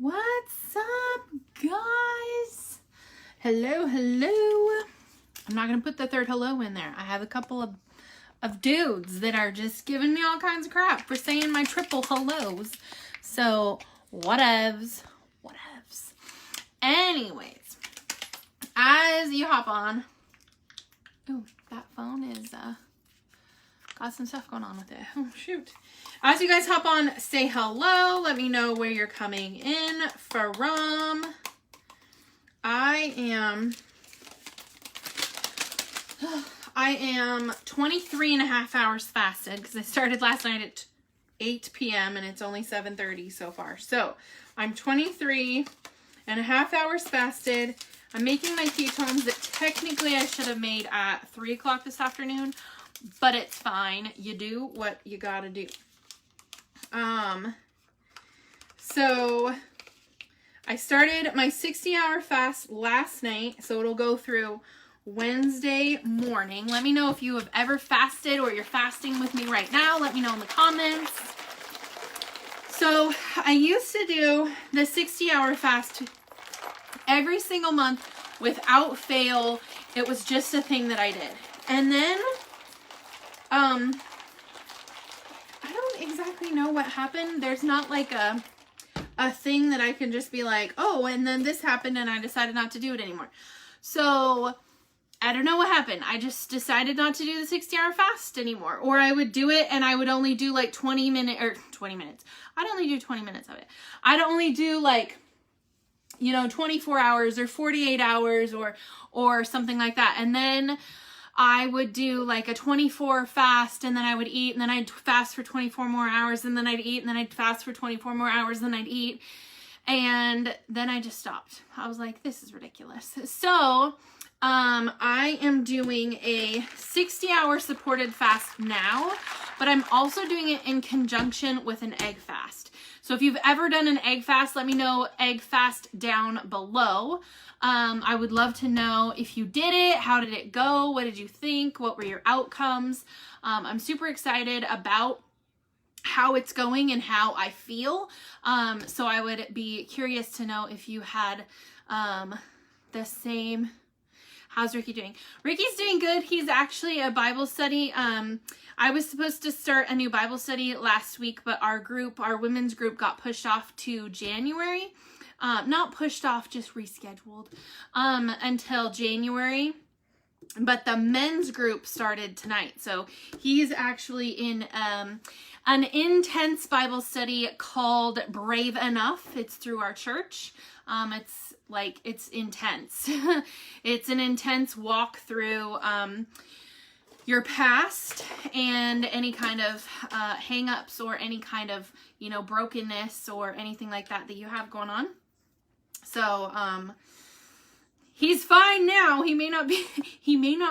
What's up, guys? Hello, hello. I'm not going to put the third hello in there. I have a couple of dudes that are just giving me all kinds of crap for saying my triple hellos. So, whatevs. Anyways, as you hop on. Oh, that phone is, got some stuff going on with it. Oh, shoot. As you guys hop on, say hello. Let me know where you're coming in from. I am 23 and a half hours fasted because I started last night at 8 p.m. and it's only 7:30 so far. So I'm 23 and a half hours fasted. I'm making my ketones that technically I should have made at 3 o'clock this afternoon, but it's fine. You do what you gotta do. So I started my 60-hour fast last night, so it'll go through Wednesday morning. Let me know if you have ever fasted or you're fasting with me right now. Let me know in the comments. So I used to do the 60-hour fast every single month without fail. It was just a thing that I did. And then, I don't exactly know what happened. There's not like a thing that I can just be like, oh, and then this happened and I decided not to do it anymore. So I don't know what happened. I just decided not to do the 60-hour fast anymore. Or I would do it and I would only do like 20 minutes. I'd only do 20 minutes of it. I'd only do like, 24 hours or 48 hours or something like that. And then I would do like a 24 fast, and then I would eat, and then I'd fast for 24 more hours, and then I'd eat, and then I'd fast for 24 more hours, and then I'd eat. And then I just stopped. I was like, this is ridiculous. So I am doing a 60-hour supported fast now, but I'm also doing it in conjunction with an egg fast. So if you've ever done an egg fast, let me know egg fast down below. I would love to know if you did it, how did it go, what did you think, what were your outcomes. I'm super excited about how it's going and how I feel. So I would be curious to know if you had the same. How's Ricky doing? Ricky's doing good. He's actually a Bible study. I was supposed to start a new Bible study last week, but our women's group got pushed off to January. Not pushed off, just rescheduled until January. But the men's group started tonight. So he's actually in an intense Bible study called Brave Enough. It's through our church. It's intense. It's an intense walk through your past and any kind of hang-ups or any kind of, brokenness or anything like that you have going on. So, he's fine now. He may not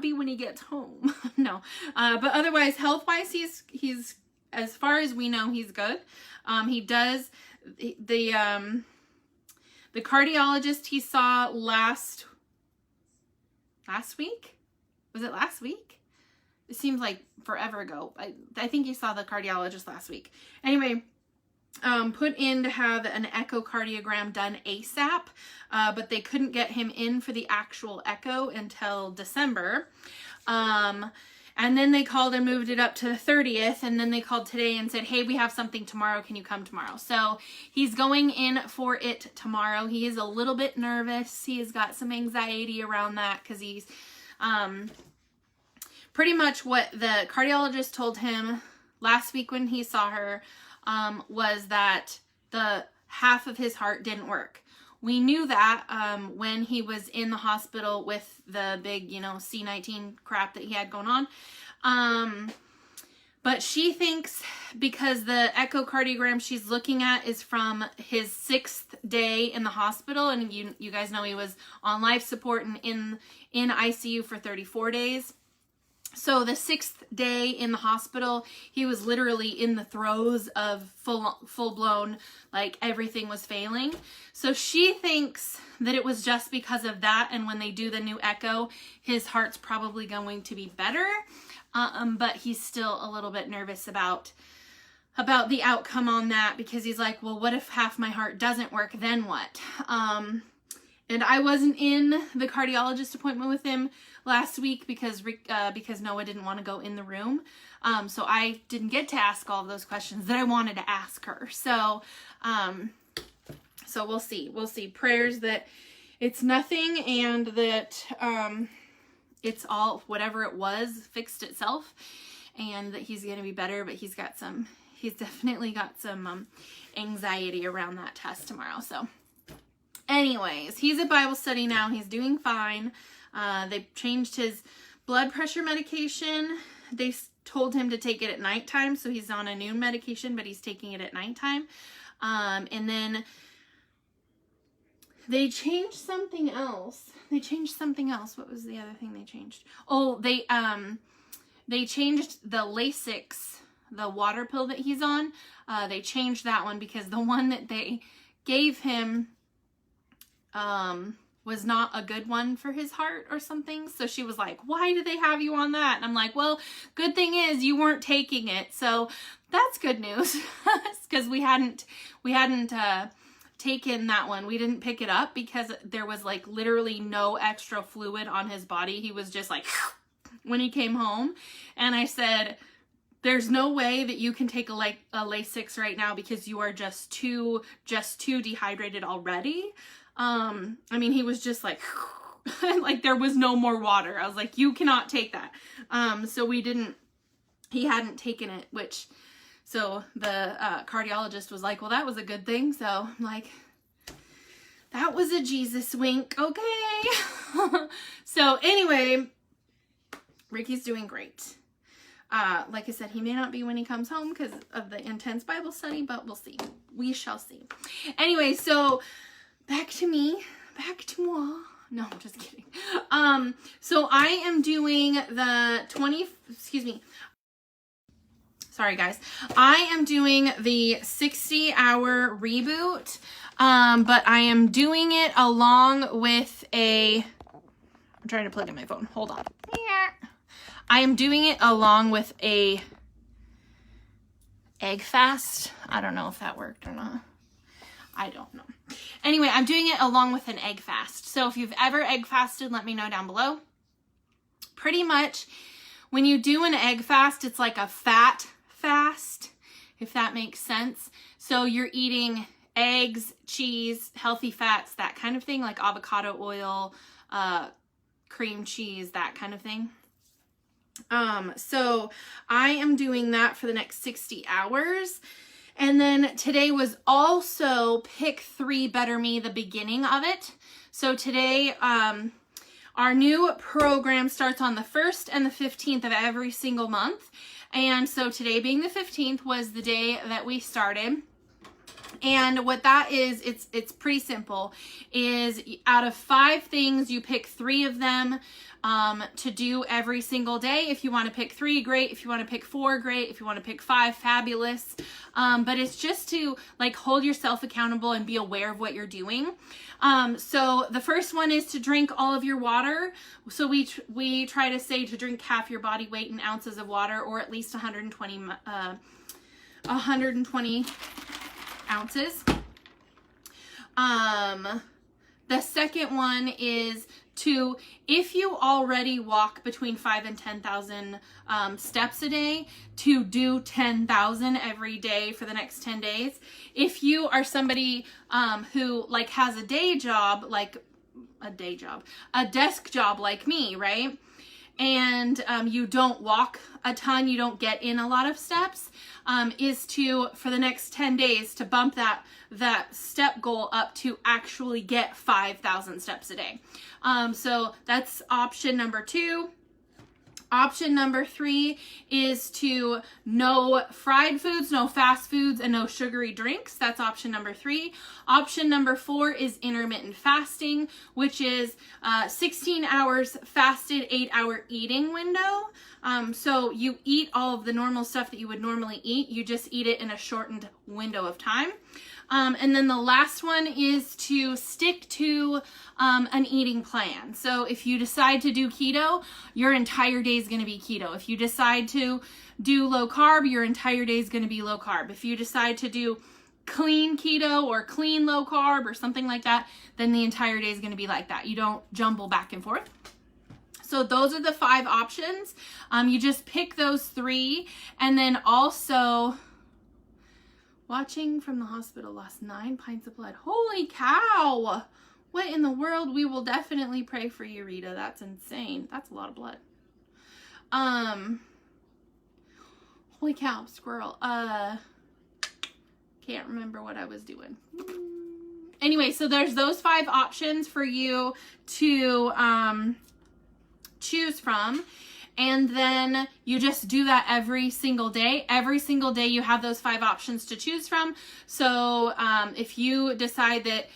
be when he gets home. No. But otherwise, health-wise, he's, as far as we know, he's good. He does, the cardiologist he saw last week? Was it last week? It seems like forever ago. I think he saw the cardiologist last week. Anyway, put in to have an echocardiogram done ASAP, but they couldn't get him in for the actual echo until December. And then they called and moved it up to the 30th, and then they called today and said, hey, we have something tomorrow. Can you come tomorrow? So he's going in for it tomorrow. He is a little bit nervous. He has got some anxiety around that because he's pretty much what the cardiologist told him last week when he saw her was that the half of his heart didn't work. We knew that when he was in the hospital with the big, C19 crap that he had going on. But she thinks because the echocardiogram she's looking at is from his 6th day in the hospital, and you guys know he was on life support and in ICU for 34 days. So the 6th day in the hospital, he was literally in the throes of full-blown, like everything was failing. So she thinks that it was just because of that, and when they do the new echo, his heart's probably going to be better. But he's still a little bit nervous about about the outcome on that, because he's like, well, what if half my heart doesn't work? Then what? And I wasn't in the cardiologist appointment with him last week because Noah didn't want to go in the room. So I didn't get to ask all of those questions that I wanted to ask her. So, so we'll see. We'll see. Prayers that it's nothing, and that it's all, whatever it was, fixed itself, and that he's going to be better. But he's definitely got some anxiety around that test tomorrow. So anyways, he's at Bible study now. He's doing fine. They changed his blood pressure medication. They told him to take it at nighttime, so he's on a noon medication, but he's taking it at nighttime. And then they changed something else. What was the other thing they changed? Oh, they changed the Lasix, the water pill that he's on. They changed that one because the one that they gave him was not a good one for his heart or something. So she was like, why do they have you on that? And I'm like, well, good thing is you weren't taking it. So that's good news, because we hadn't taken that one. We didn't pick it up because there was like literally no extra fluid on his body. He was just like, when he came home. And I said, there's no way that you can take a Lasix right now because you are just too dehydrated already. I mean, he was just like, like there was no more water. I was like, you cannot take that. So he hadn't taken it, so the cardiologist was like, well, that was a good thing. So I'm like, that was a Jesus wink. Okay. So anyway, Ricky's doing great. Like I said, he may not be when he comes home because of the intense Bible study, but we'll see. We shall see. Anyway, so back to me, back to moi. No, I'm just kidding. So I am doing sorry guys. I am doing the 60-hour reboot, but I am doing it along with I'm trying to plug in my phone. Hold on. I am doing it along with a egg fast. I don't know if that worked or not. I don't know. Anyway, I'm doing it along with an egg fast. So if you've ever egg fasted, let me know down below. Pretty much when you do an egg fast, it's like a fat fast, if that makes sense. So you're eating eggs, cheese, healthy fats, that kind of thing, like avocado oil, cream cheese, that kind of thing. So I am doing that for the next 60 hours. And then today was also Pick 3 Better Me, the beginning of it. So today, our new program starts on the 1st and the 15th of every single month. And so today being the 15th was the day that we started. And what that is, it's pretty simple, is out of 5 things, you pick 3 of them to do every single day. If you want to pick 3, great. If you want to pick 4, great. If you want to pick 5, fabulous. But it's just to like hold yourself accountable and be aware of what you're doing. So the first one is to drink all of your water. So we try to say to drink half your body weight in ounces of water, or at least 120 ounces. The second one is to, if you already walk between 5,000 and 10,000 steps a day, to do 10,000 every day for the next 10 days. If you are somebody who like has a desk job like me, right? And you don't walk a ton, you don't get in a lot of steps, is to, for the next 10 days, to bump that step goal up to actually get 5,000 steps a day. So that's option number 2. Option number 3 is to no fried foods, no fast foods, and no sugary drinks. That's option number 3. Option number 4 is intermittent fasting, which is 16 hours fasted, 8-hour eating window. So you eat all of the normal stuff that you would normally eat. You just eat it in a shortened window of time. And then the last one is to stick to an eating plan. So if you decide to do keto, your entire day is is going to be keto. If you decide to do low carb, your entire day is going to be low carb. If you decide to do clean keto or clean low carb or something like that, then the entire day is going to be like that. You don't jumble back and forth. So those are the 5 options. You just pick those 3. And then also, watching from the hospital, lost 9 pints of blood. Holy cow! What in the world? We will definitely pray for you, Rita. That's insane. That's a lot of blood. Holy cow, squirrel. Can't remember what I was doing. Anyway, so there's those 5 options for you to choose from. And then you just do that every single day. Every single day you have those 5 options to choose from. So if you decide that,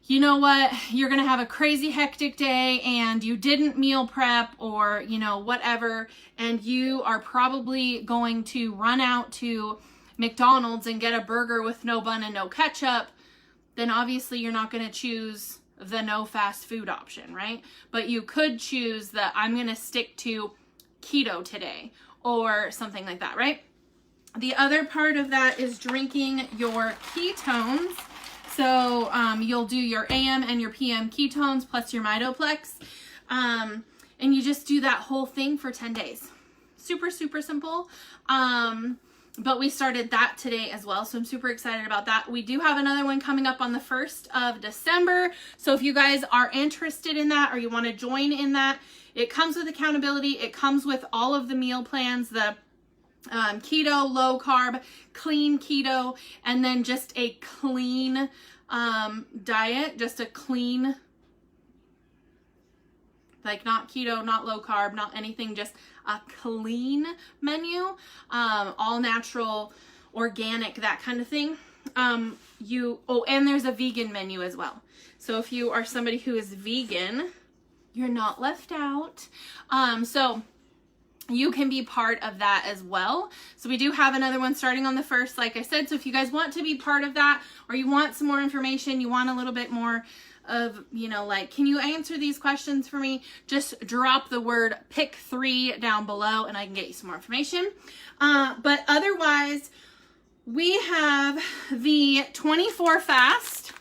you know what, you're going to have a crazy hectic day and you didn't meal prep or, you know, whatever, and you are probably going to run out to McDonald's and get a burger with no bun and no ketchup, then obviously you're not going to choose the no fast food option, right? But you could choose the I'm going to stick to keto today or something like that, right? The other part of that is drinking your ketones. So you'll do your AM and your PM ketones plus your Mitoplex. And you just do that whole thing for 10 days. Super, super simple. But we started that today as well. So I'm super excited about that. We do have another one coming up on the 1st of December. So if you guys are interested in that or you want to join in that, it comes with accountability. It comes with all of the meal plans, the keto, low carb, clean keto, and then just a clean diet, just a clean, like not keto, not low carb, not anything, just a clean menu, all natural, organic, that kind of thing. And there's a vegan menu as well. So if you are somebody who is vegan, you're not left out. So you can be part of that as well. So we do have another one starting on the 1st, like I said. So if you guys want to be part of that, or you want some more information, you want a little bit more of, you know, like, can you answer these questions for me? Just drop the word pick 3 down below and I can get you some more information. But otherwise, we have the 24 fast.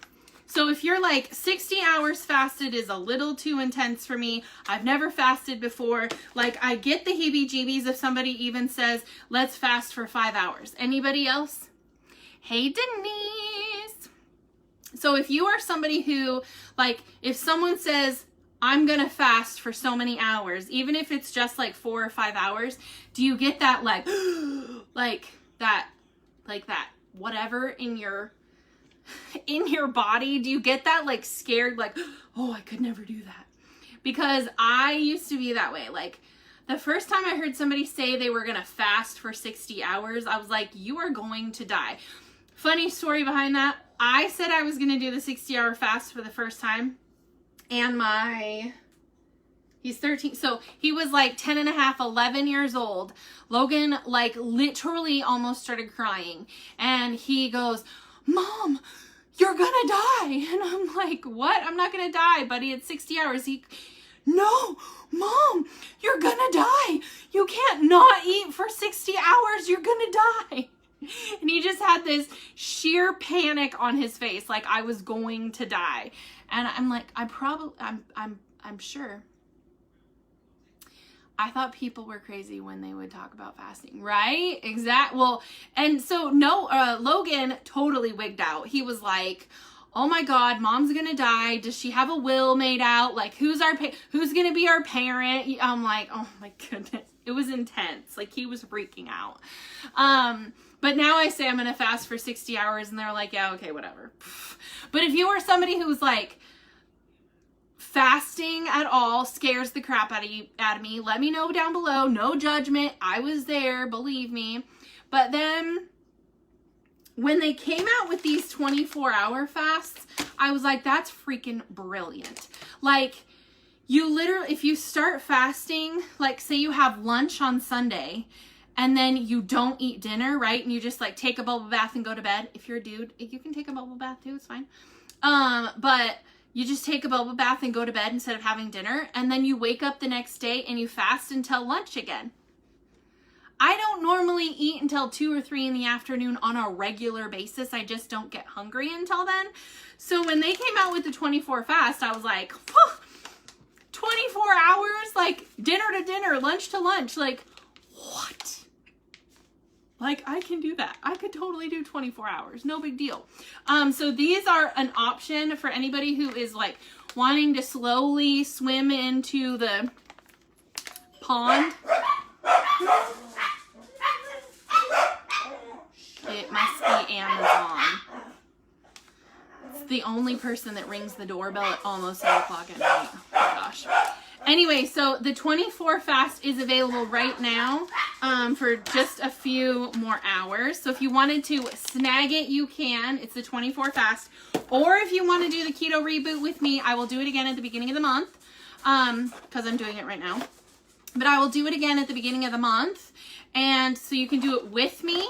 So if you're like 60 hours fasted is a little too intense for me. I've never fasted before. Like, I get the heebie-jeebies if somebody even says, let's fast for 5 hours. Anybody else? Hey, Denise. So if you are somebody who, like, if someone says, I'm going to fast for so many hours, even if it's just like 4 or 5 hours, do you get that like, like that, whatever in your body? Do you get that like scared, like, oh, I could never do that? Because I used to be that way. Like, the first time I heard somebody say they were going to fast for 60 hours, I was like, you are going to die. Funny story behind that. I said I was going to do the 60-hour fast for the first time. And he's 13. So he was like 10 and a half, 11 years old. Logan, like, literally almost started crying. And he goes, Mom, you're gonna die. And I'm like, what? I'm not gonna die, buddy. It's 60 hours. No, Mom, you're gonna die. You can't not eat for 60 hours. You're gonna die. And he just had this sheer panic on his face, like I was going to die. And I'm like, I'm sure. I thought people were crazy when they would talk about fasting, right? Exact. Well, and so no, Logan totally wigged out. He was like, oh my God, Mom's gonna die. Does she have a will made out? Like, who's gonna be our parent? I'm like, oh my goodness. It was intense. Like, he was freaking out. But now I say I'm gonna fast for 60 hours and they're like, yeah, okay, whatever. But if you are somebody who's like, fasting at all scares the crap out of me, let me know down below. No judgment. I was there, believe me. But then when they came out with these 24-hour fasts, I was like, that's freaking brilliant. Like, you literally, if you start fasting, like say you have lunch on Sunday and then you don't eat dinner, right? And you just like take a bubble bath and go to bed. If you're a dude, you can take a bubble bath too, it's fine. But You just take a bubble bath and go to bed instead of having dinner. And then you wake up the next day and you fast until lunch again. I don't normally eat until 2 or 3 in the afternoon on a regular basis. I just don't get hungry until then. So when they came out with the 24 fast, I was like, 24 hours, like dinner to dinner, lunch to lunch, like what? Like I can do that. I could totally do 24 hours, no big deal. So these are an option for anybody who is like wanting to slowly swim into the pond. It must be Amazon. It's the only person that rings the doorbell at almost 8 o'clock at night. Oh my gosh. Anyway, so the 24 fast is available right now for just a few more hours. So if you wanted to snag it, you can. It's the 24 fast. Or if you want to do the keto reboot with me, I will do it again at the beginning of the month because I'm doing it right now. But I will do it again at the beginning of the month. And so you can do it with me.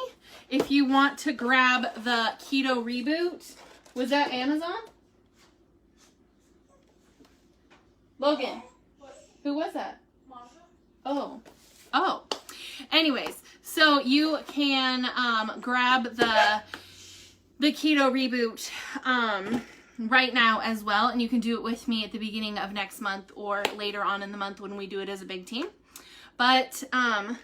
If you want to grab the keto reboot, was that Amazon? Logan, who was that? Oh. Anyways, so you can grab the keto reboot right now as well, and you can do it with me at the beginning of next month or later on in the month when we do it as a big team. But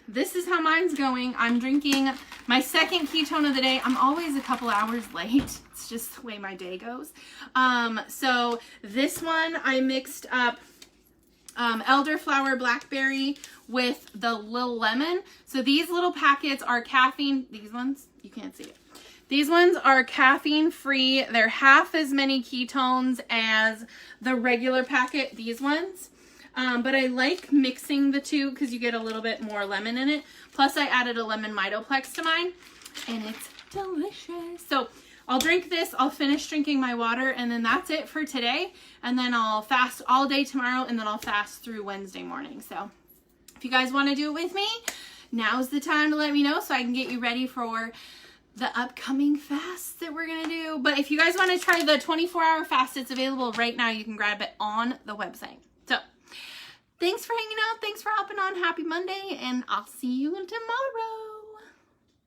this is how mine's going. I'm drinking my second ketone of the day. I'm always a couple hours late. It's just the way my day goes. So this one I mixed up elderflower blackberry with the little lemon. So these little packets are caffeine. These ones, you can't see it. These ones are caffeine free. They're half as many ketones as the regular packet, these ones. But I like mixing the two because you get a little bit more lemon in it. Plus I added a lemon Mitoplex to mine and it's delicious. So I'll drink this, I'll finish drinking my water, and then that's it for today. And then I'll fast all day tomorrow, and then I'll fast through Wednesday morning. So if you guys want to do it with me, now's the time to let me know so I can get you ready for the upcoming fast that we're going to do. But if you guys want to try the 24-hour fast, it's available right now. You can grab it on the website. So thanks for hanging out. Thanks for hopping on. Happy Monday, and I'll see you tomorrow.